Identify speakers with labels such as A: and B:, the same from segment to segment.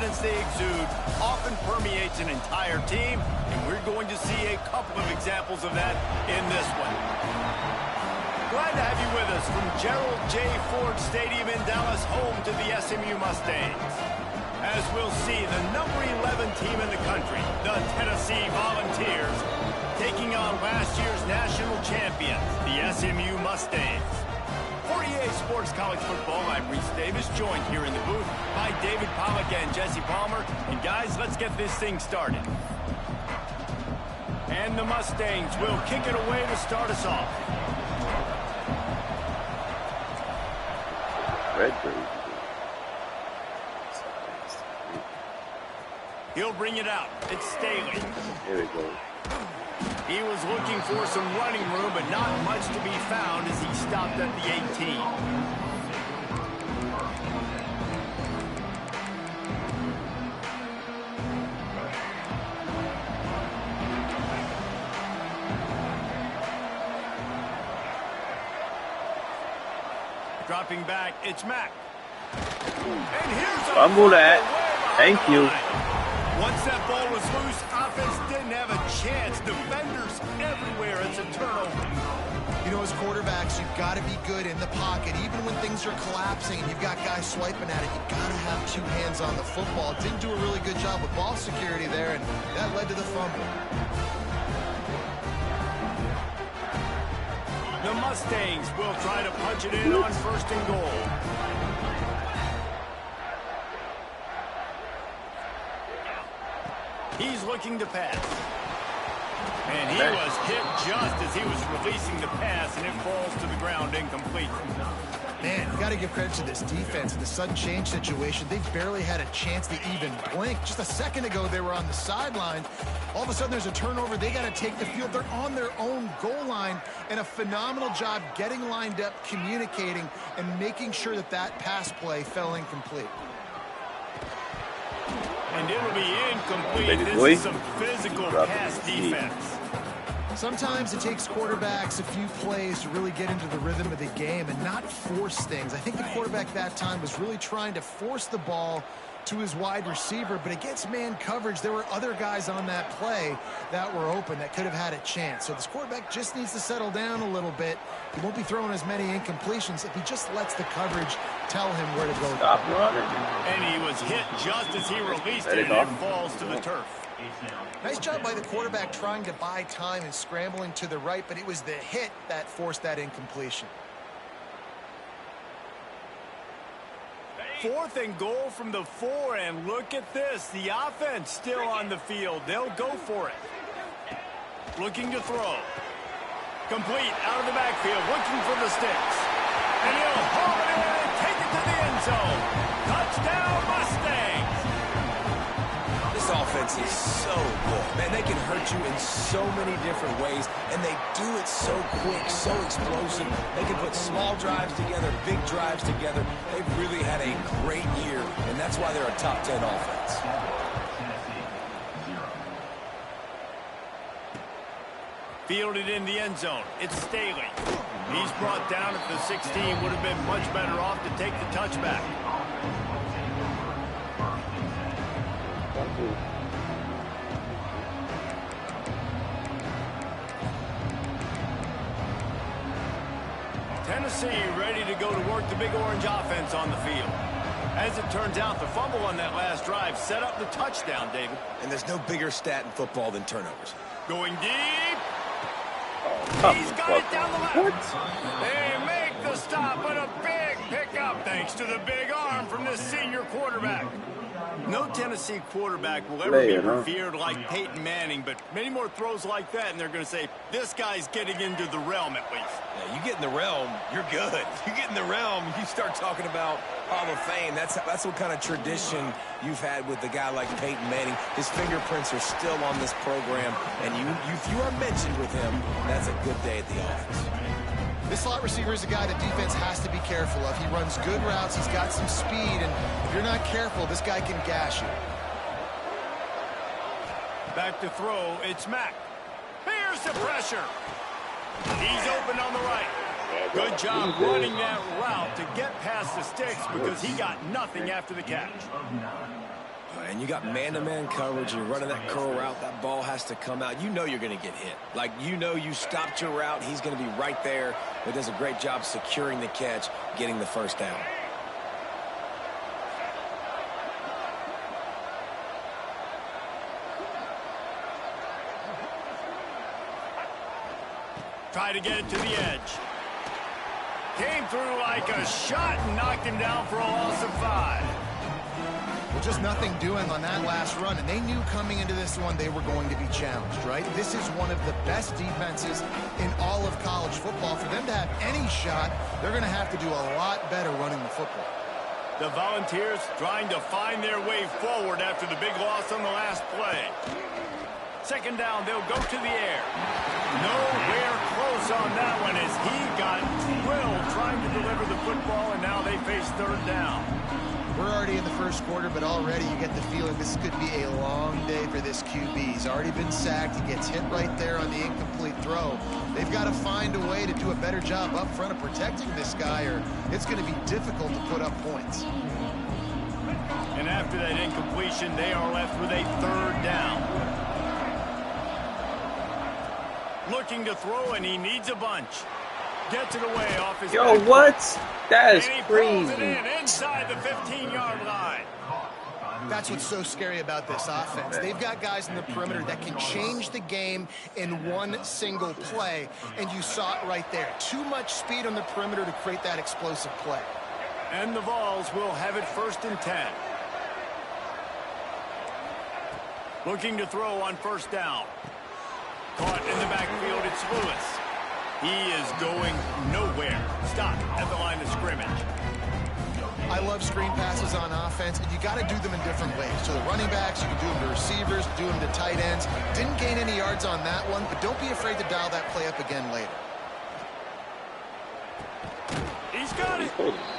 A: confidence they exude often permeates an entire team, and we're going to see a couple of examples of that in this one. Glad to have you with us from Gerald J. Ford Stadium in Dallas, home to the SMU Mustangs. As we'll see, the number 11 team in the country, the Tennessee Volunteers, taking on last year's national champions, the SMU Mustangs. For EA Sports College Football, I'm Reese Davis, joined here in the booth by David Pollack and Jesse Palmer. And guys, let's get this thing started. And the Mustangs will kick it away to start us off.
B: Redbird.
A: He'll bring it out. It's Staley.
B: Here we go.
A: He was looking for some running room, but not much to be found as he stopped at the 18. Dropping back, it's Mack. And here's a
B: fumble that. Thank you.
A: Once that ball was loose, offense didn't have a chance. Defenders everywhere. It's a turnover.
C: You know, as quarterbacks, you've got to be good in the pocket. Even when things are collapsing and you've got guys swiping at it, you've got to have two hands on the football. Didn't do a really good job with ball security there, and that led to the fumble.
A: The Mustangs will try to punch it in on 1st and goal. He's looking to pass. And he was hit just as he was releasing the pass, and it falls to the ground incomplete.
C: Man, you got to give credit to this defense. In the sudden change situation, they barely had a chance to even blink. Just a second ago, they were on the sideline. All of a sudden, there's a turnover. They got to take the field. They're on their own goal line, and a phenomenal job getting lined up, communicating, and making sure that that pass play fell incomplete.
A: And it'll be incomplete. This is some physical pass defense.
C: Sometimes it takes quarterbacks a few plays to really get into the rhythm of the game and not force things. I think the quarterback that time was really trying to force the ball to his wide receiver, but against man coverage, there were other guys on that play that were open that could have had a chance. So this quarterback just needs to settle down a little bit. He won't be throwing as many incompletions if he just lets the coverage tell him where to go.
B: Stop running.
A: And he was hit just as he released it, and it falls to the turf.
C: Nice job by the quarterback trying to buy time and scrambling to the right, but it was the hit that forced that incompletion.
A: 4th and goal from the 4, and look at this. The offense still on the field. They'll go for it. Looking to throw. Complete out of the backfield, looking for the sticks. And he'll haul it in and take it to the end zone. Touchdown, Mustangs!
D: This offense is so good. Man, they can hurt you in so many different ways, and they do it so quick, so explosive. They can put small drives together, big drives together. They've really had a great year, and that's why they're a top 10 offense.
A: Fielded in the end zone. It's Staley. He's brought down at the 16. Would have been much better off to take the touchback. Tennessee ready to go to work the Big Orange offense on the field. As it turns out, the fumble on that last drive set up the touchdown, David.
D: And there's no bigger stat in football than turnovers.
A: Going deep.
B: Oh,
A: He's got it down the left. They make the stop, but a big pickup thanks to the big arm from this senior quarterback. No Tennessee quarterback will ever be revered like Peyton Manning, but many more throws like that, and they're going to say, this guy's getting into the realm at least.
D: Yeah, you get in the realm, you're good. You get in the realm, you start talking about Hall of Fame. That's what kind of tradition you've had with a guy like Peyton Manning. His fingerprints are still on this program, and if you are mentioned with him, that's a good day at the office.
C: This slot receiver is a guy the defense has to be careful of. He runs good routes. He's got some speed, and if you're not careful, this guy can gash you.
A: Back to throw, it's Mack. Here's the pressure. He's open on the right. Good job running that route to get past the sticks because he got nothing after the catch.
D: and you got man-to-man coverage, and you're running that curl route, that ball has to come out. You know you're going to get hit. Like, you know you stopped your route. He's going to be right there, but does a great job securing the catch, getting the first down.
A: Try to get it to the edge. Came through like a shot and knocked him down for a loss of 5.
C: Well, just nothing doing on that last run, and they knew coming into this one they were going to be challenged, right? This is one of the best defenses in all of college football. For them to have any shot, they're going to have to do a lot better running the football.
A: The Volunteers trying to find their way forward after the big loss on the last play. Second down, they'll go to the air. Nowhere close on that one as he got drilled trying to deliver the football, and now they face third down.
C: We're already in the first quarter, but already you get the feeling this could be a long day for this QB. He's already been sacked. He gets hit right there on the incomplete throw. They've got to find a way to do a better job up front of protecting this guy, or it's going to be difficult to put up points.
A: And after that incompletion, they are left with a third down. Looking to throw, and he needs a bunch. Gets it away off his
B: Yo,
A: back.
B: what? That is
A: And he pulls it
B: crazy.
A: in inside the 15-yard line.
C: That's what's so scary about this offense. They've got guys in the perimeter that can change the game in one single play, and you saw it right there. Too much speed on the perimeter to create that explosive play.
A: And the Vols will have it 1st and 10. Looking to throw on first down. Caught in the backfield, it's Lewis. He is going nowhere. Stop at the line of scrimmage.
C: I love screen passes on offense, and you got to do them in different ways. To the running backs, you can do them to receivers, do them to tight ends. Didn't gain any yards on that one, but don't be afraid to dial that play up again later.
A: He's got it.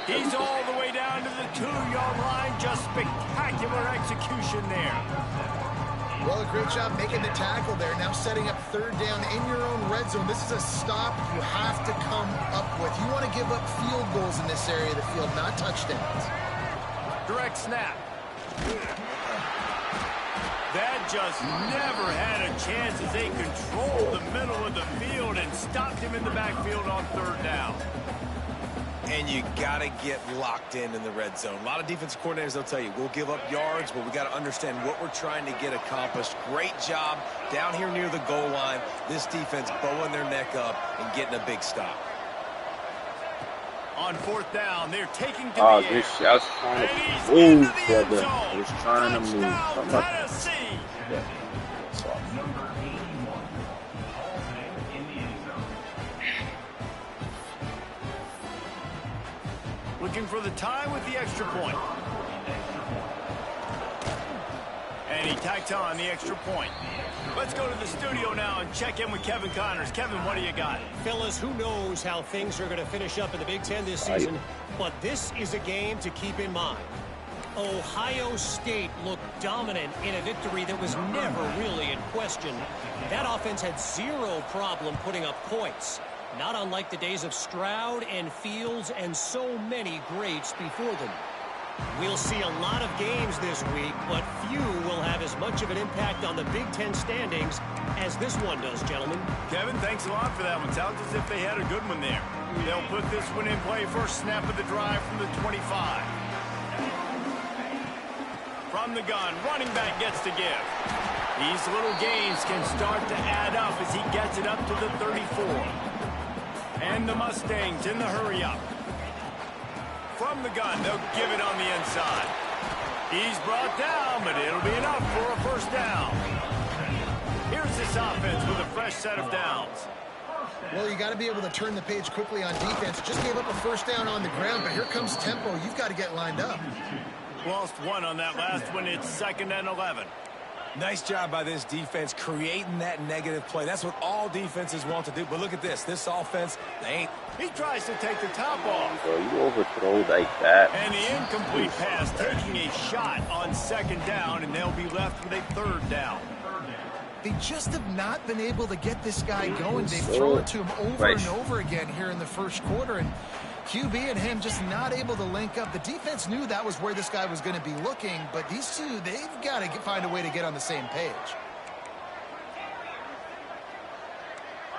A: He's all the way down to the 2-yard line. Just spectacular execution there.
C: Well, a great job making the tackle there. Now setting up third down in your own red zone. This is a stop you have to come up with. You want to give up field goals in this area of the field, not touchdowns.
A: Direct snap. That just never had a chance as they controlled the middle of the field and stopped him in the backfield on third down.
D: And you got to get locked in the red zone. A lot of defensive coordinators, they'll tell you, we'll give up yards, but we got to understand what we're trying to get accomplished. Great job down here near the goal line. This defense bowing their neck up and getting a big stop.
A: On fourth down, they're taking to
B: Oh,
A: the air.
B: this shit. I was trying
A: And
B: to
A: he's
B: move,
A: into the end
B: brother.
A: zone.
B: I was trying to move.
A: Touchdown,
B: I'm not-
A: Tennessee.
B: Yeah. Sorry.
A: Looking for the tie with the extra point. And he tacked on the extra point. Let's go to the studio now and check in with Kevin Connors. Kevin, what do you got?
E: Fellas, who knows how things are going to finish up in the Big Ten this season, but this is a game to keep in mind. Ohio State looked dominant in a victory that was never really in question. That offense had zero problem putting up points, not unlike the days of Stroud and Fields and so many greats before them. We'll see a lot of games this week, but few will have as much of an impact on the Big Ten standings as this one does, gentlemen.
A: Kevin, thanks a lot for that one. Sounds as if they had a good one there. They'll put this one in play. First snap of the drive from the 25. From the gun, running back gets to give. These little gains can start to add up as he gets it up to the 34. And the Mustangs in the hurry-up. From the gun, they'll give it on the inside. He's brought down, but it'll be enough for a first down. Here's this offense with a fresh set of downs.
C: Well, you got to be able to turn the page quickly on defense. Just gave up a first down on the ground, but here comes tempo. You've got to get lined up.
A: Lost one on that last one. It's 2nd and 11.
D: Nice job by this defense creating that negative play. That's what all defenses want to do. But look at this. This offense, they ain't.
A: He tries to take the top off.
B: Bro, you overthrow like that.
A: And the incomplete pass taking a shot on 2nd down, and they'll be left with a 3rd down.
C: They just have not been able to get this guy going. They've thrown it to him over and over again here in the first quarter, and QB and him just not able to link up. The defense knew that was where this guy was going to be looking, but these two, they've got to find a way to get on the same page.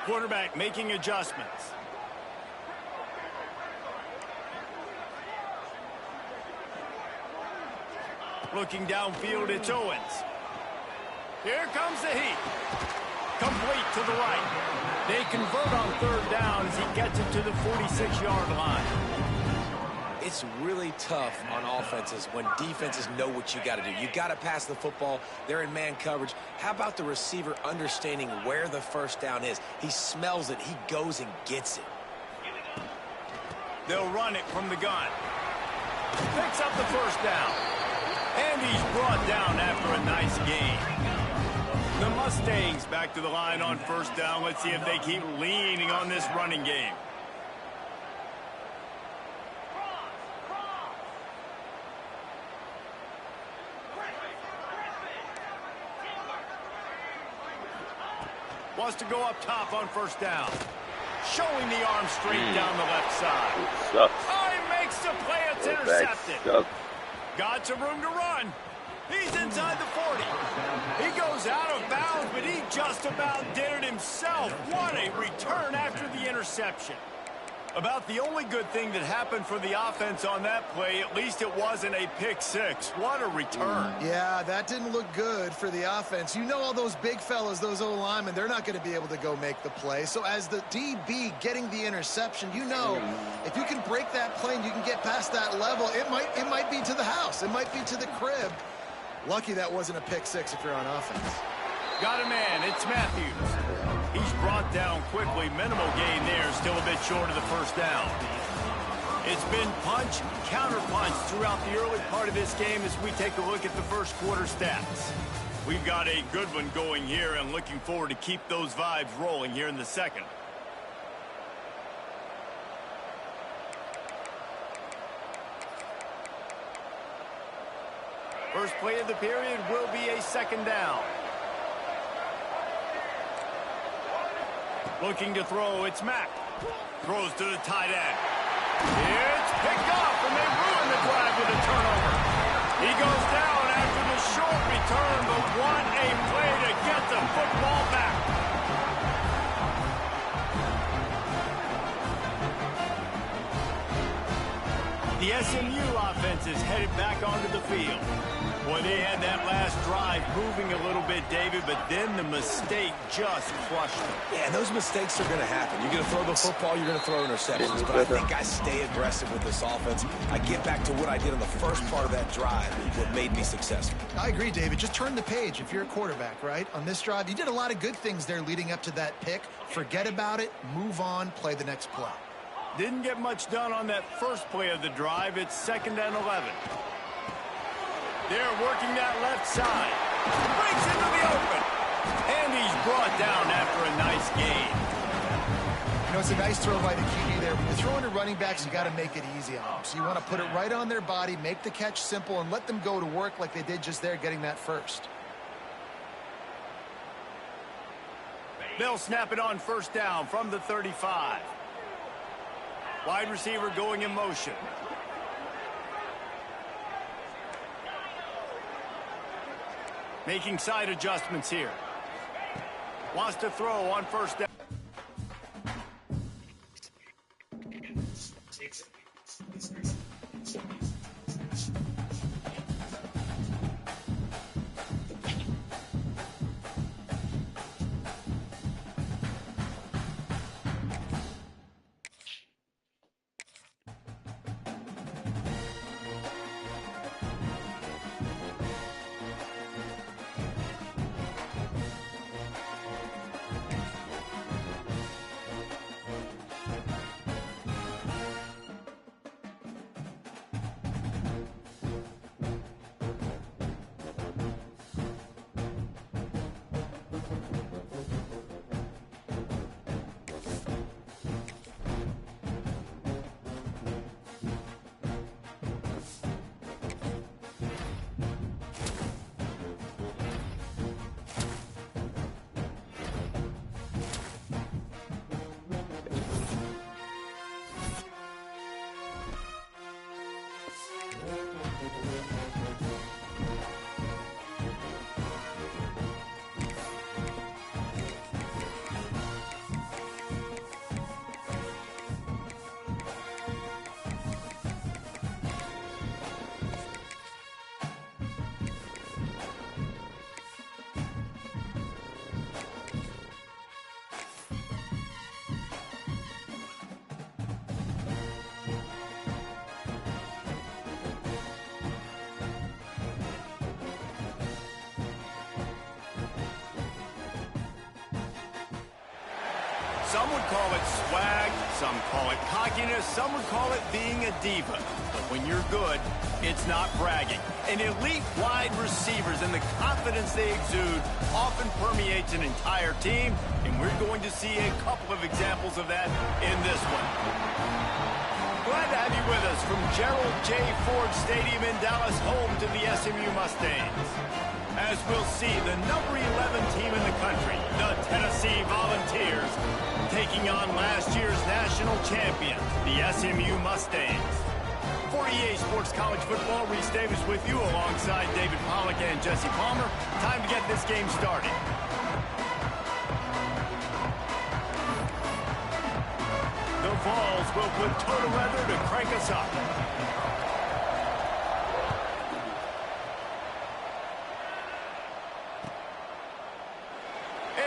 A: Quarterback making adjustments. Looking downfield, it's Owens. Here comes the heat. Complete to the right. They convert on third down as he gets it to the 46-yard line.
D: It's really tough on offenses when defenses know what you got to do. You got to pass the football. They're in man coverage. How about the receiver understanding where the first down is? He smells it. He goes and gets it.
A: They'll run it from the gun. Picks up the first down. And he's brought down after a nice gain. The Mustangs back to the line on first down. Let's see if they keep leaning on this running game. Wants to go up top on first down. Showing the arm straight down the left side. Oh, he makes the play. It's intercepted. Got some room to run. He's inside the 40. He goes out of bounds, but he just about did it himself. What a return after the interception. About the only good thing that happened for the offense on that play, at least it wasn't a pick six. What a return.
C: Yeah, that didn't look good for the offense. You know all those big fellas, those O-linemen, they're not going to be able to go make the play. So as the DB getting the interception, you know if you can break that play and you can get past that level, it might be to the house. It might be to the crib. Lucky that wasn't a pick six if you're on offense.
A: Got a man. It's Matthews. He's brought down quickly. Minimal gain there. Still a bit short of the first down. It's been punch, counter punch throughout the early part of this game as we take a look at the first quarter stats. We've got a good one going here and looking forward to keep those vibes rolling here in the second. First play of the period will be a second down. Looking to throw, it's Mack. Throws to the tight end. It's picked off, and they ruin the drive with a turnover. He goes down after the short return, but what a play to get the football back. The SMU offense is headed back onto the field. Well, they had that last drive moving a little bit, David, but then the mistake just crushed them.
D: Yeah, and those mistakes are going to happen. You're going to throw the football, you're going to throw interceptions. But I think I stay aggressive with this offense. I get back to what I did on the first part of that drive, what made me successful.
C: I agree, David. Just turn the page if you're a quarterback, right? On this drive, you did a lot of good things there leading up to that pick. Forget about it, move on, play the next play.
A: Didn't get much done on that first play of the drive. It's 2nd and 11. They're working that left side. Breaks into the open. And he's brought down after a nice gain.
C: You know, it's a nice throw by the QB there. When you're throwing to running backs, you got to make it easy on them. So you want to put it right on their body, make the catch simple, and let them go to work like they did just there, getting that first.
A: They'll snap it on first down from the 35. Wide receiver going in motion. Making side adjustments here. Wants to throw on first down. Some would call it swag, some call it cockiness, some would call it being a diva. But when you're good, it's not bragging. And elite wide receivers and the confidence they exude often permeates an entire team, and we're going to see a couple of examples of that in this one. Glad to have you with us from Gerald J. Ford Stadium in Dallas, home to the SMU Mustangs. As we'll see, the number 11 team in the country, the Tennessee Volunteers, taking on last year's national champion, the SMU Mustangs. For EA Sports College Football, Reese Davis with you alongside David Pollack and Jesse Palmer. Time to get this game started. The Vols will put total weather to crank us up.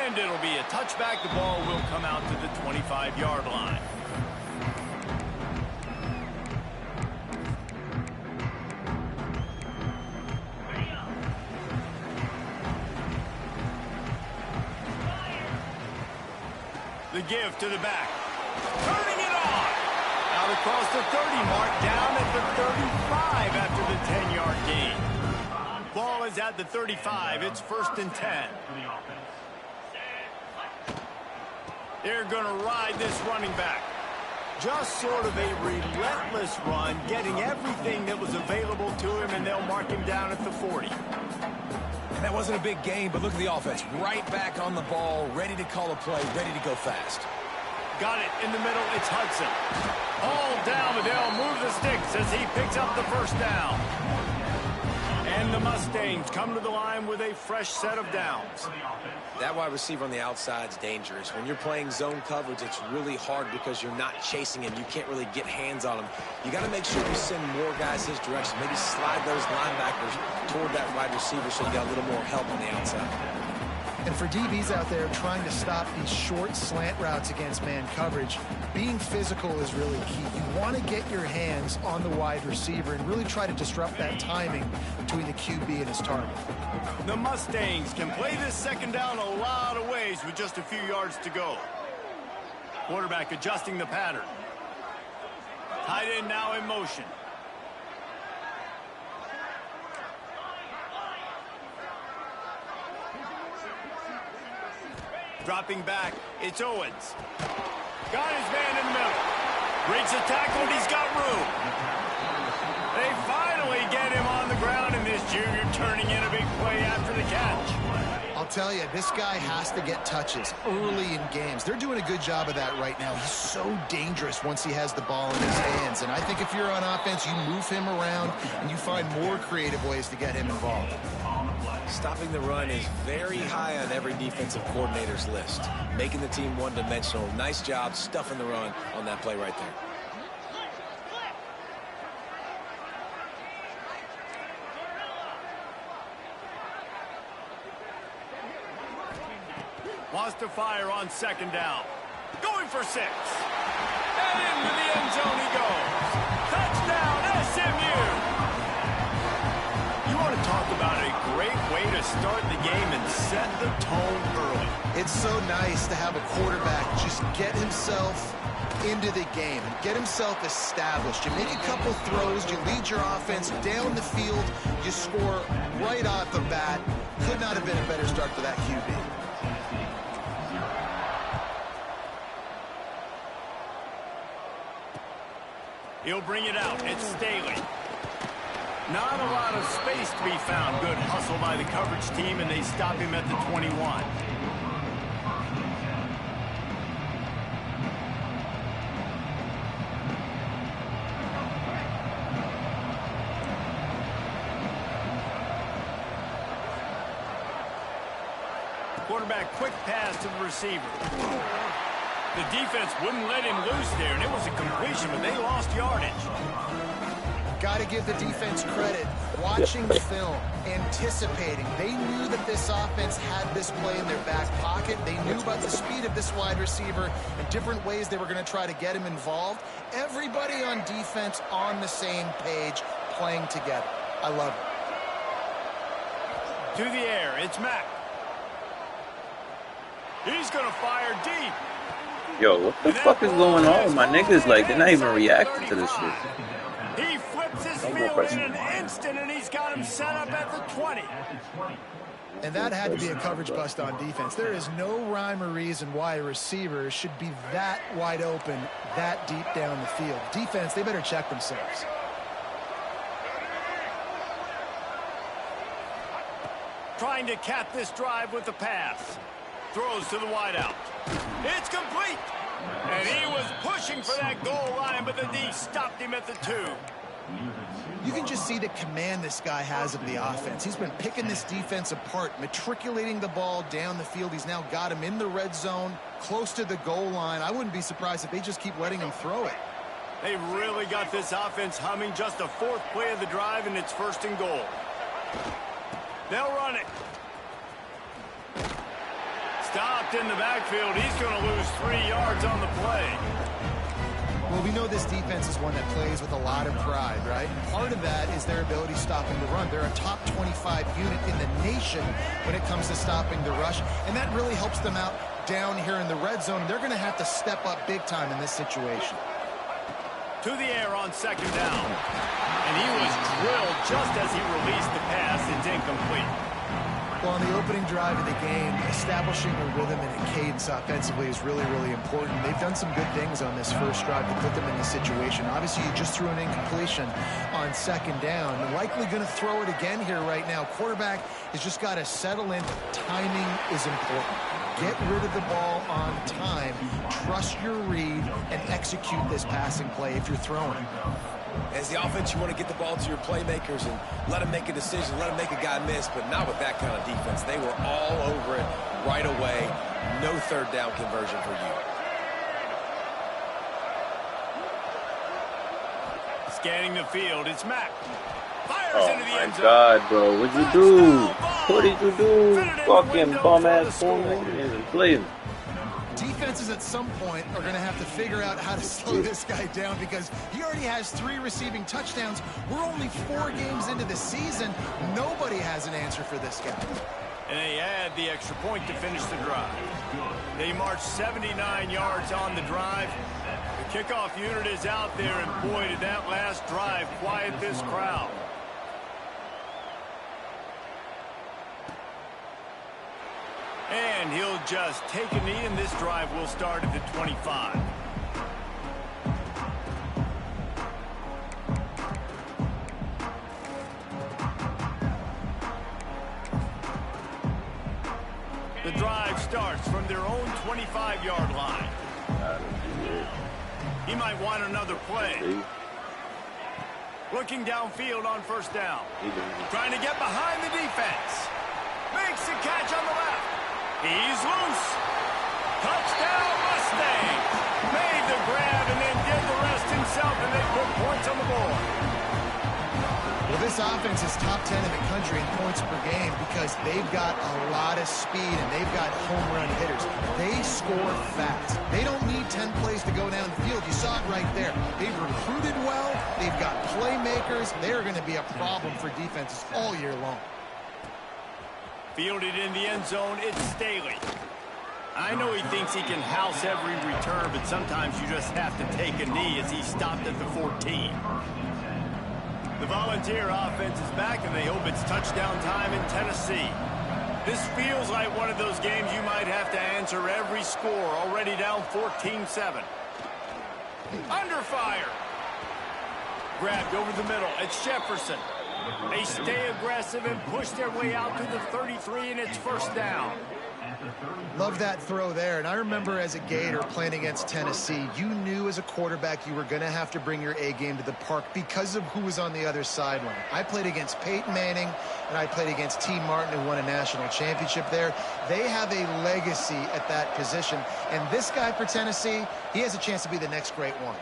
A: And it'll be a touchback. The ball will come out to the 25-yard line. The give to the back. Turning it on. Out across the 30 mark, down at the 35 after the 10-yard gain. Ball is at the 35. It's 1st and 10. They're going to ride this running back. Just sort of a relentless run, getting everything that was available to him, and they'll mark him down at the 40.
D: And that wasn't a big gain, but look at the offense. Right back on the ball, ready to call a play, ready to go fast.
A: Got it in the middle. It's Hudson. All down, but they'll move the sticks as he picks up the first down. And the Mustangs come to the line with a fresh set of downs.
D: That wide receiver on the outside is dangerous. When you're playing zone coverage, it's really hard because you're not chasing him. You can't really get hands on him. You got to make sure you send more guys his direction. Maybe slide those linebackers toward that wide receiver so you got a little more help on the outside.
C: And for DBs out there trying to stop these short slant routes against man coverage, being physical is really key. You want to get your hands on the wide receiver and really try to disrupt that timing between the QB and his target.
A: The Mustangs can play this second down a lot of ways with just a few yards to go. Quarterback adjusting the pattern. Tight end now in motion. Dropping back, it's Owens. Got his man in the middle. Breaks a tackle, and he's got room. They finally get him on the ground, and this junior turning in a big play after the catch.
C: I'll tell you, this guy has to get touches early in games. They're doing a good job of that right now. He's so dangerous once he has the ball in his hands. And I think if you're on offense, you move him around, and you find more creative ways to get him involved.
D: Stopping the run is very high on every defensive coordinator's list. Making the team one-dimensional. Nice job stuffing the run on that play right there.
A: Wants to fire on second down. Going for 6. And into the end zone he goes. Touchdown, SMU! You want to talk about a great way to start the game and set the tone early.
C: It's so nice to have a quarterback just get himself into the game and get himself established. You make a couple throws, you lead your offense down the field, you score right off the bat. Could not have been a better start for that QB.
A: He'll bring it out. It's Staley. Not a lot of space to be found. Good hustle by the coverage team, and they stop him at the 21. Quarterback quick pass to the receiver. The defense wouldn't let him loose there, and it was a completion, but they lost yardage.
C: Got to give the defense credit. Watching film, anticipating. They knew that this offense had this play in their back pocket. They knew about the speed of this wide receiver and different ways they were going to try to get him involved. Everybody on defense on the same page, playing together. I love it.
A: To the air, it's Mack. He's going to fire deep.
B: Yo, what the fuck is going on with my niggas? Like, they're not even reacting to this shit.
A: He flips his field in an instant, and he's got him set up at the 20.
C: And that had to be a coverage bust on defense. There is no rhyme or reason why a receiver should be that wide open, that deep down the field. Defense, they better check themselves.
A: Trying to cap this drive with the pass. Throws to the wideout. It's complete. And he was pushing for that goal line, but the D stopped him at the 2.
C: You can just see the command this guy has of the offense. He's been picking this defense apart, matriculating the ball down the field. He's now got him in the red zone, close to the goal line. I wouldn't be surprised if they just keep letting him throw it.
A: They really got this offense humming. Just the 4th play of the drive, and it's 1st and goal. They'll run it. Stopped in the backfield. He's going to lose 3 yards on the play.
C: Well, we know this defense is one that plays with a lot of pride, right? Part of that is their ability stopping the run. They're a top 25 unit in the nation when it comes to stopping the rush, and that really helps them out down here in the red zone. They're going to have to step up big time in this situation.
A: To the air on 2nd down. And he was drilled just as he released the pass. It's incomplete.
C: Well, on the opening drive of the game, establishing a rhythm and a cadence offensively is really, really important. They've done some good things on this first drive to put them in this situation. Obviously, you just threw an incompletion on 2nd down. You're likely going to throw it again here right now. Quarterback has just got to settle in. Timing is important. Get rid of the ball on time. Trust your read and execute this passing play if you're throwing.
D: As the offense, you want to get the ball to your playmakers and let them make a decision, let them make a guy miss, but not with that kind of defense. They were all over it right away. No 3rd down conversion for you.
A: Scanning the field, it's Mack. Fires into the end zone.
B: God, bro, what'd you do? What did you do? Fucking bum-ass corner. You didn't even play him.
C: Defenses at some point are going to have to figure out how to slow this guy down because he already has 3 receiving touchdowns. We're only 4 games into the season. Nobody has an answer for this guy.
A: And they add the extra point to finish the drive. They march 79 yards on the drive. The kickoff unit is out there, and boy, did that last drive quiet this crowd. And he'll just take a knee, and this drive will start at the 25. The drive starts from their own 25-yard line. He might want another play. Looking downfield on 1st down. Trying to get behind the defense. Makes the catch on the left. He's loose. Touchdown, Mustangs. Made the grab and then did the rest himself, and they put points on the board.
C: Well, this offense is top 10 in the country in points per game because they've got a lot of speed and they've got home run hitters. They score fast. They don't need 10 plays to go down the field. You saw it right there. They've recruited well. They've got playmakers. They're going to be a problem for defenses all year long.
A: Fielded in the end zone, it's Staley. I know he thinks he can house every return, but sometimes you just have to take a knee as he stopped at the 14. The Volunteer offense is back, and they hope it's touchdown time in Tennessee. This feels like one of those games you might have to answer every score, already down 14-7. Under fire. Grabbed over the middle. It's Jefferson. They stay aggressive and push their way out to the 33, and it's 1st down.
C: Love that throw there. And I remember as a Gator playing against Tennessee, you knew as a quarterback you were going to have to bring your A game to the park because of who was on the other sideline. I played against Peyton Manning, and I played against T. Martin, who won a national championship there. They have a legacy at that position. And this guy for Tennessee, he has a chance to be the next great one.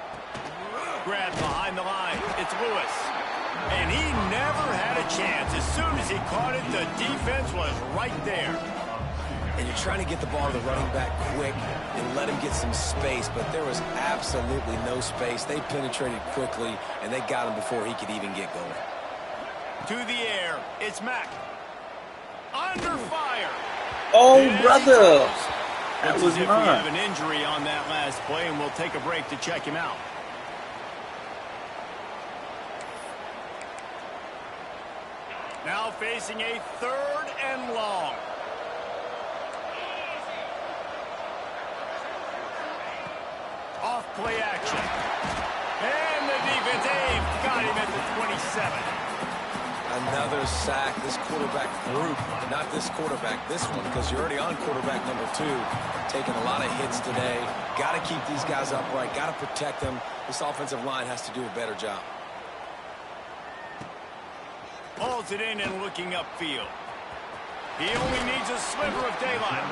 A: Grab behind the line. It's Lewis. And he never had a chance. As soon as he caught it, the defense was right there.
D: And you're trying to get the ball to the running back quick and let him get some space, but there was absolutely no space. They penetrated quickly, and they got him before he could even get going.
A: To the air, it's Mack. Under fire.
B: Oh,
A: And
B: brother. That
A: Looks
B: was
A: as if we have
B: mine.
A: an injury on that last play, and we'll take a break to check him out. Now facing a 3rd and long. Off play action. And the defense, got him at the 27.
D: Another sack. This quarterback group, not this quarterback, this one, because you're already on quarterback number 2. Taking a lot of hits today. Got to keep these guys upright. Got to protect them. This offensive line has to do a better job.
A: Hauls it in and looking upfield. He only needs a sliver of daylight.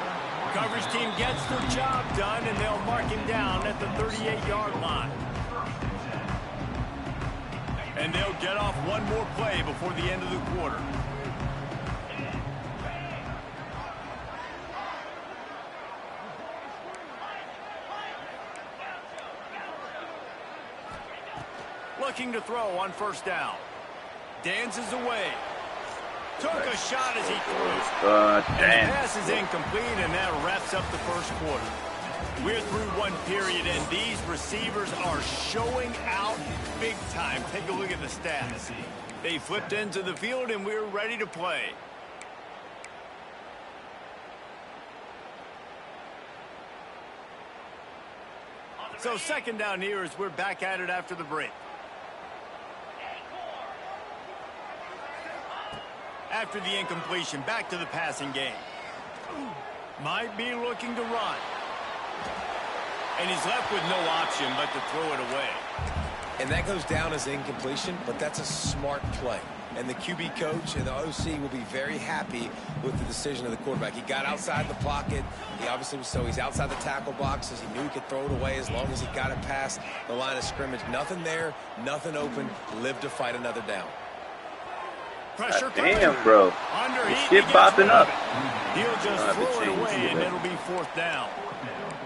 A: Coverage team gets the job done, and they'll mark him down at the 38-yard line. And they'll get off one more play before the end of the quarter. Looking to throw on 1st down. Dances away. Took a shot as he threw. And the pass is incomplete, and that wraps up the 1st quarter. We're through one period, and these receivers are showing out big time. Take a look at the stats. They flipped into the field, and we're ready to play. So 2nd down here as we're back at it after the break. After the incompletion, back to the passing game. Might be looking to run. And he's left with no option but to throw it away.
D: And that goes down as incompletion, but that's a smart play. And the QB coach and the OC will be very happy with the decision of the quarterback. He got outside the pocket. He obviously was he's outside the tackle boxes. He knew he could throw it away as long as he got it past the line of scrimmage. Nothing there, nothing open. Live to fight another down.
A: Pressure
B: Damn, bro. This shit popping up.
A: He'll just throw it away, and it'll be 4th down.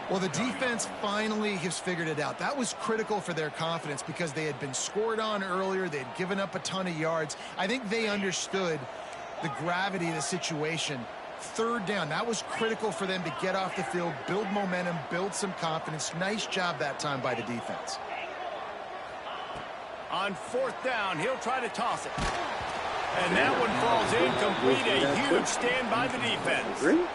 C: Well, the defense finally has figured it out. That was critical for their confidence because they had been scored on earlier. They had given up a ton of yards. I think they understood the gravity of the situation. 3rd down, that was critical for them to get off the field, build momentum, build some confidence. Nice job that time by the defense.
A: On 4th down, he'll try to toss it. And that one falls incomplete. A huge stand by the defense.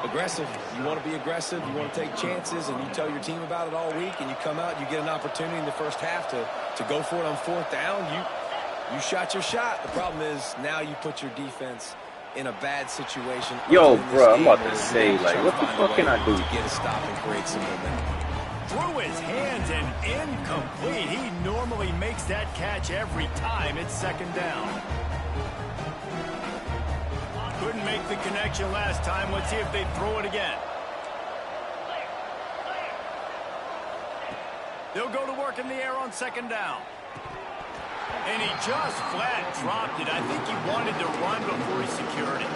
D: Aggressive. You want to be aggressive. You want to take chances, and you tell your team about it all week, and you come out, you get an opportunity in the 1st half to go for it on 4th down. You shot your shot. The problem is now you put your defense in a bad situation.
B: Yo, bro, I'm about to say, like, what the fuck can I do?
D: To get a stop and create some momentum.
A: Through his hands and incomplete. He normally makes that catch every time. It's 2nd down. Couldn't make the connection last time. Let's see if they throw it again. They'll go to work in the air on 2nd down. And he just flat dropped it. I think he wanted to run before he secured it.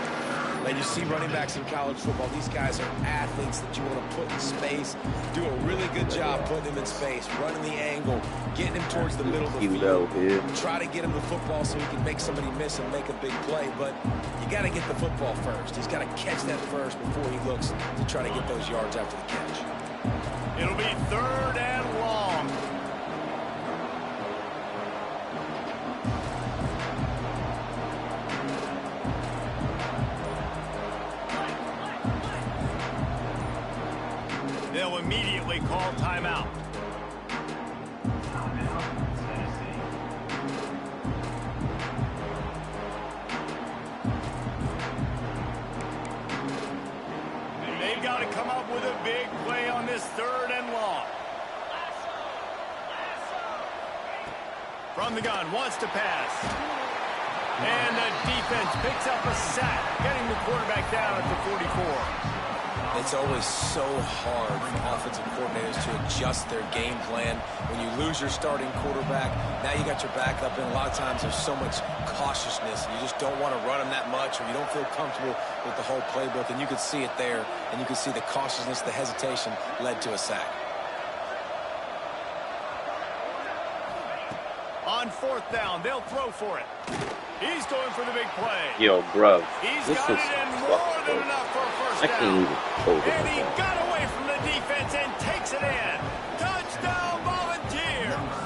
D: And you see running backs in college football, these guys are athletes that you want to put in space, do a really good job putting them in space, running the angle, getting him towards the middle of the field, try to get him the football so he can make somebody miss and make a big play, but you got to get the football first. He's got to catch that first before he looks to try to get those yards after the catch.
A: It'll be 3rd and long. They'll immediately call timeout. got to come up with a big play on this 3rd and long. From the gun, wants to pass. And the defense picks up a sack, getting the quarterback down at the 44.
D: It's always so hard for offensive coordinators to adjust their game plan. When you lose your starting quarterback, now you got your backup, and a lot of times there's so much cautiousness. You just don't want to run them that much, or you don't feel comfortable with the whole playbook, and you could see it there, and you could see the cautiousness, the hesitation led to a sack.
A: On 4th down, they'll throw for it. He's going for the big play.
B: Yo, bruv.
A: He's
B: This
A: got
B: is
A: it in more than enough for a first
B: I
A: down.
B: can't even hold it.
A: And he got away from the defense and takes it in. Touchdown, Volunteers.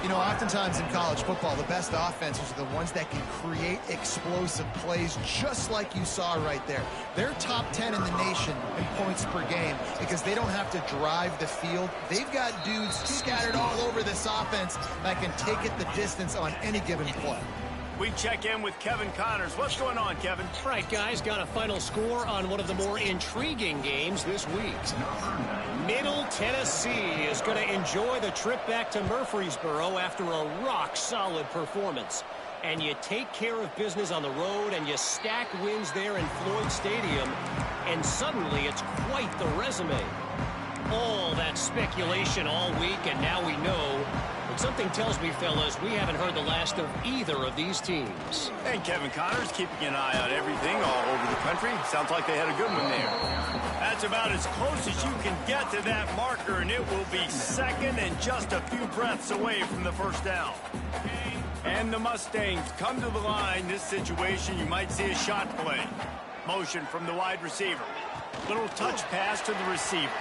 C: You know, oftentimes in college football, the best offenses are the ones that can create explosive plays just like you saw right there. They're top 10 in the nation in points per game because they don't have to drive the field. They've got dudes scattered all over this offense that can take it the distance on any given play.
A: We check in with Kevin Connors. What's going on, Kevin?
E: All right, guys, got a final score on one of the more intriguing games this week. Middle Tennessee is going to enjoy the trip back to Murfreesboro after a rock-solid performance. And you take care of business on the road, and you stack wins there in Floyd Stadium, and suddenly it's quite the resume. All that speculation all week, and now we know. But something tells me, fellas, we haven't heard the last of either of these teams.
A: And Kevin Connors keeping an eye on everything all over the country. Sounds like they had a good one there. That's about as close as you can get to that marker, and it will be 2nd and just a few breaths away from the first down. And the Mustangs come to the line. This situation, you might see a shot play. Motion from the wide receiver. Little touch pass to the receiver.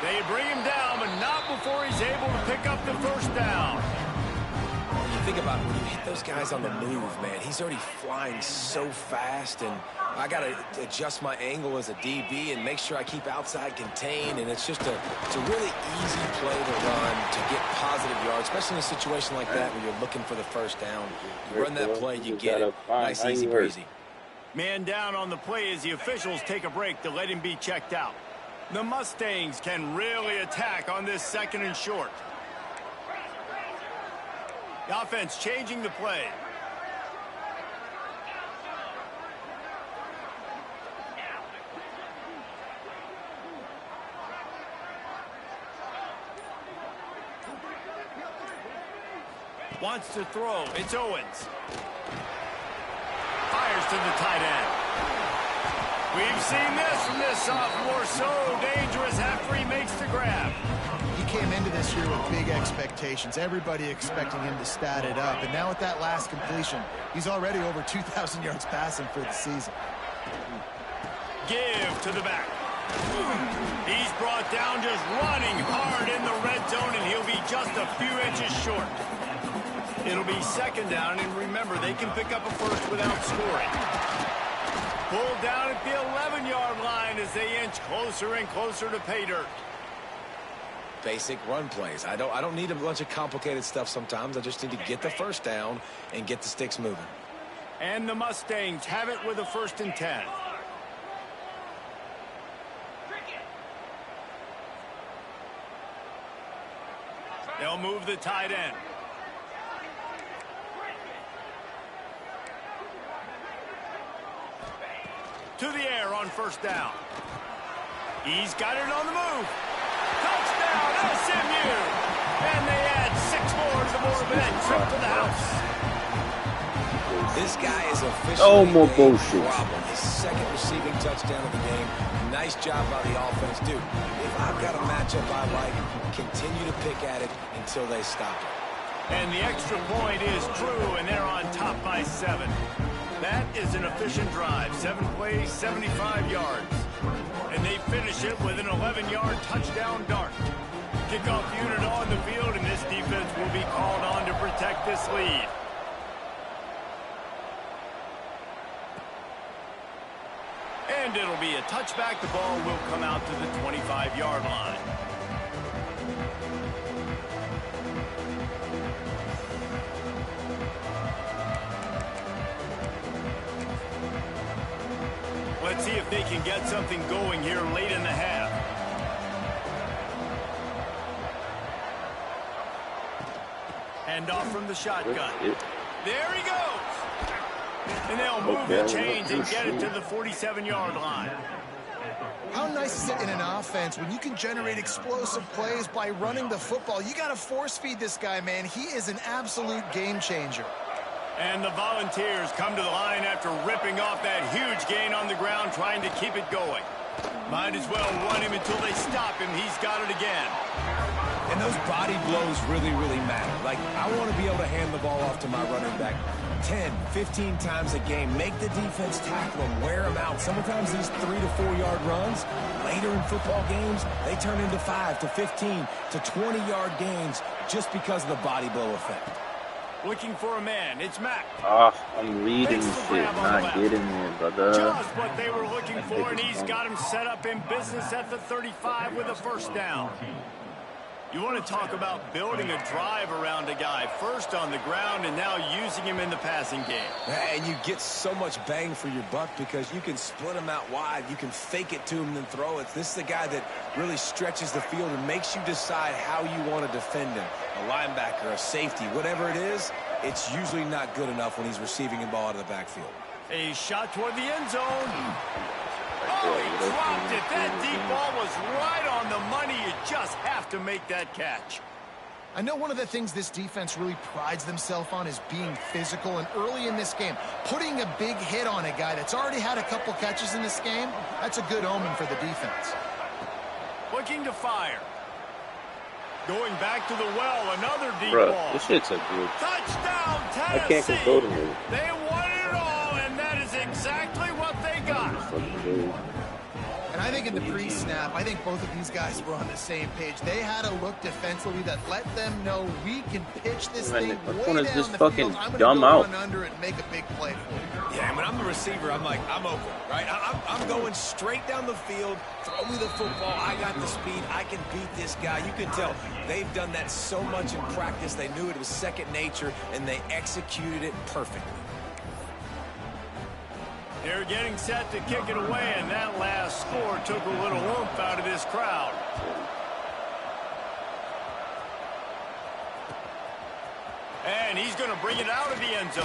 A: They bring him down, but not before he's able to pick up the first down.
D: When you think about it, when you hit those guys on the move, man, he's already flying so fast, and I got to adjust my angle as a DB and make sure I keep outside contained, and it's just it's a really easy play to run to get positive yards, especially in a situation like that where you're looking for the first down. You run that play, you get it. Nice, easy breezy.
A: Man down on the play as the officials take a break to let him be checked out. The Mustangs can really attack on this 2nd and short. The offense changing the play. Wants to throw. It's Owens. Fires to the tight end. We've seen this from this sophomore, so dangerous after he makes the grab.
C: He came into this year with big expectations. Everybody expecting him to stat it up. And now with that last completion, he's already over 2,000 yards passing for the season.
A: Give to the back. He's brought down just running hard in the red zone, and he'll be just a few inches short. It'll be 2nd down, and remember, they can pick up a first without scoring. Pulled down at the 11-yard line as they inch closer and closer to pay dirt.
D: Basic run plays. I don't need a bunch of complicated stuff sometimes. I just need to get the first down and get the sticks moving.
A: And the Mustangs have it with a 1st and 10. They'll move the tight end. To the air on 1st down. He's got it on the move. Touchdown, SMU! And they add 6 more to the board with that trip to the house.
D: This guy is officially
B: more
D: a
B: bullshit.
D: problem. His 2nd receiving touchdown of the game. Nice job by the offense. Dude, if I've got a matchup I like, continue to pick at it until they stop it.
A: And the extra point is true, and they're on top by 7. That is an efficient drive. 7 plays, 75 yards. And they finish it with an 11-yard touchdown dart. Kickoff unit on the field, and this defense will be called on to protect this lead. And it'll be a touchback. The ball will come out to the 25-yard line. Let's see if they can get something going here late in the half. Hand off from the shotgun. There he goes. And they'll move the chains and get it to the 47-yard line.
C: How nice is it in an offense when you can generate explosive plays by running the football? You got to force feed this guy, man. He is an absolute game changer.
A: And the Volunteers come to the line after ripping off that huge gain on the ground, trying to keep it going. Might as well run him until they stop him. He's got it again.
D: And those body blows really, really matter. Like, I want to be able to hand the ball off to my running back 10, 15 times a game. Make the defense tackle them, wear them out. Sometimes these 3 to 4 yard runs, later in football games, they turn into 5 to 15 to 20 yard gains just because of the body blow effect.
A: Looking for a man. It's Mack.
B: I'm reading shit, not getting it, brother.
A: Just what they were looking for, and he's got him set up in business at the 35 with a first down. You want to talk about building a drive around a guy, first on the ground and now using him in the passing game.
D: And you get so much bang for your buck because you can split him out wide. You can fake it to him and throw it. This is the guy that really stretches the field and makes you decide how you want to defend him. A linebacker, a safety, whatever it is, it's usually not good enough when he's receiving the ball out of the backfield.
A: A shot toward the end zone. Oh, he dropped it. That deep ball was right on the money. You just have to make that catch.
C: I know one of the things this defense really prides themselves on is being physical, and early in this game, putting a big hit on a guy that's already had a couple catches in this game, that's a good omen for the defense.
A: Looking to fire. Going back to the well, another deep ball.
B: This shit's a good.
A: Touchdown, Tennessee.
B: I can't control the move.
A: They won it all, and that is exactly what they got.
C: And I think in the pre-snap, I think both of these guys were on the same page. They had a look defensively that let them know we can pitch this thing way down the field. I'm going to go run under it and make a big play for you.
D: Yeah, when I'm the receiver, I'm like, I'm open, right? I'm going straight down the field. Throw me the football. I got the speed. I can beat this guy. You can tell they've done that so much in practice. They knew it was second nature, and they executed it perfectly.
A: They're getting set to kick it away, and that last score took a little oomph out of this crowd. And he's going to bring it out of the end zone.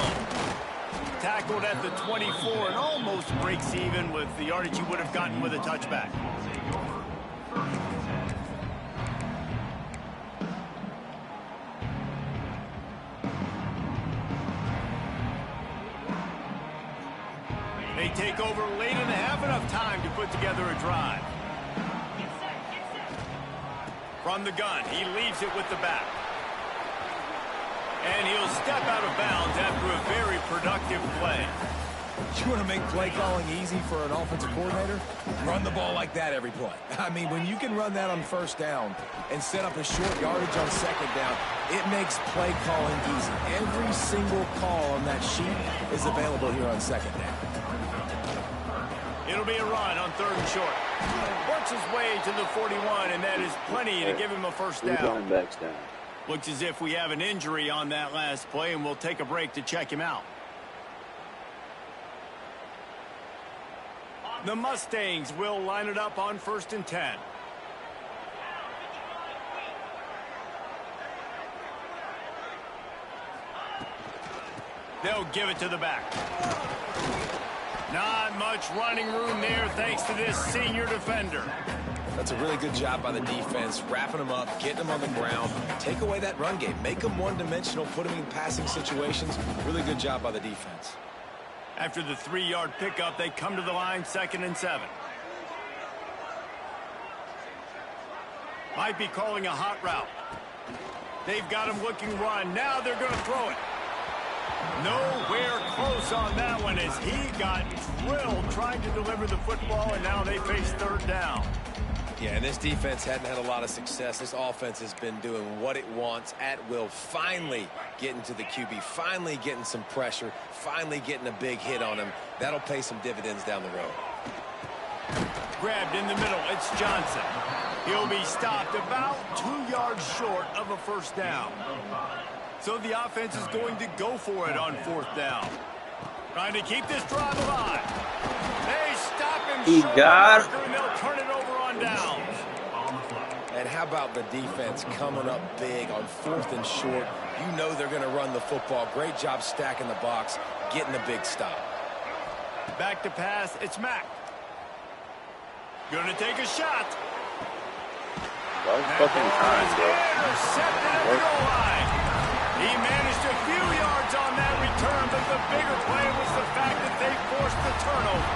A: Tackled at the 24 and almost breaks even with the yardage he would have gotten with a touchback. They take over late in the half, enough time to put together a drive. From the gun, he leaves it with the back. And he'll step out of bounds after a very productive play.
D: You want to make play calling easy for an offensive coordinator? Run the ball like that every play. I mean, when you can run that on first down and set up a short yardage on second down, it makes play calling easy. Every single call on that sheet is available here on second down.
A: It'll be a run on third and short. Works his way to the 41, and that is plenty to give him a first down. Looks as if we have an injury on that last play, and we'll take a break to check him out. The Mustangs will line it up on 1st and 10. They'll give it to the back. Not much running room there thanks to this senior defender.
D: That's a really good job by the defense, wrapping them up, getting them on the ground. Take away that run game. Make them one-dimensional, put them in passing situations. Really good job by the defense.
A: After the 3-yard pickup, they come to the line 2nd and 7. Might be calling a hot route. They've got him looking run. Now they're going to throw it. Nowhere close on that one as he got drilled trying to deliver the football, and now they face 3rd down.
D: Yeah, and this defense hadn't had a lot of success. This offense has been doing what it wants at will. Finally getting to the QB, finally getting some pressure, finally getting a big hit on him. That'll pay some dividends down the road.
A: Grabbed in the middle. It's Johnson. He'll be stopped about 2 yards short of a first down. So the offense is going to go for it on 4th down. Trying to keep this drive alive. They stop him
B: He got it.
A: And they'll turn it over on downs.
D: And how about the defense coming up big on 4th and short? You know they're going to run the football. Great job stacking the box, getting the big stop.
A: Back to pass, it's Mack. Gonna take a shot.
B: Well, fucking time, bro.
A: Intercepted at the goal line. He managed a few yards on that return, but the bigger play was the fact that they forced the turnover.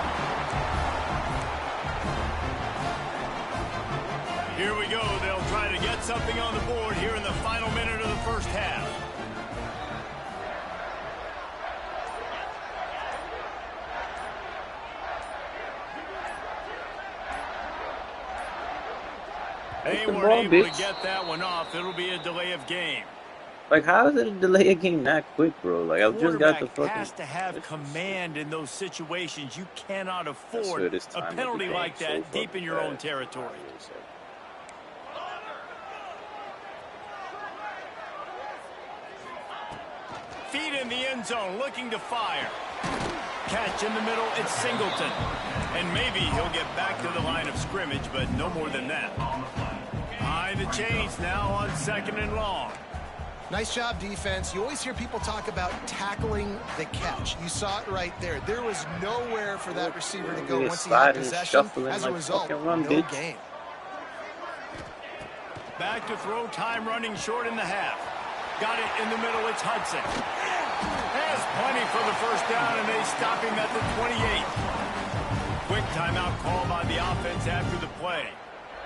A: Here we go. They'll try to get something on the board here in the final minute of the first half. They weren't able to get that one off. It'll be a delay of game.
B: Like, how is it a delay of game that quick, bro? Like, I've just got the fucking...
A: has to have command in those situations. You cannot afford a penalty like that deep in your own territory. Feet in the end zone, looking to fire. Catch in the middle, it's Singleton. And maybe he'll get back to the line of scrimmage, but no more than that. Behind the chains now on 2nd and long.
C: Nice job, defense. You always hear people talk about tackling the catch. You saw it right there. There was nowhere for that receiver to go once he had possession. As a result, no gain.
A: Back to throw, time running short in the half. Got it in the middle, it's Hudson. Has plenty for the first down, and they stop him at the 28. Quick timeout call by the offense after the play.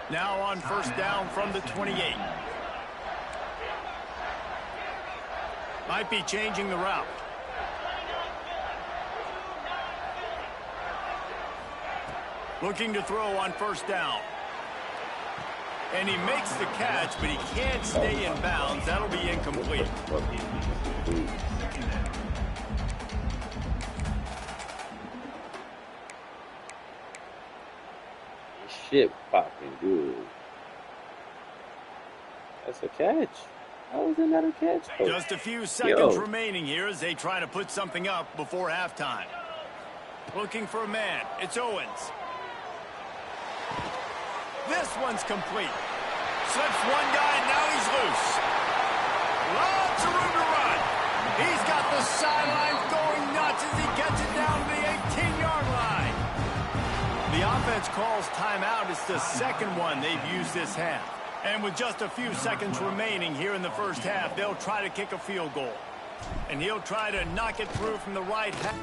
A: Now on first down from the 28. Might be changing the route. Looking to throw on first down. And he makes the catch, but he can't stay in bounds. That'll be incomplete.
B: Shit popping good. That's a catch. How is it not a catch? Oh.
A: Just a few seconds remaining here as they try to put something up before halftime. Looking for a man. It's Owens. This one's complete. Slips one guy, and now he's loose. Lots of room to run. He's got the sidelines going nuts as he gets it down to the 18-yard line. The offense calls timeout. It's the second one they've used this half. And with just a few seconds remaining here in the first half, they'll try to kick a field goal. And he'll try to knock it through from the right half.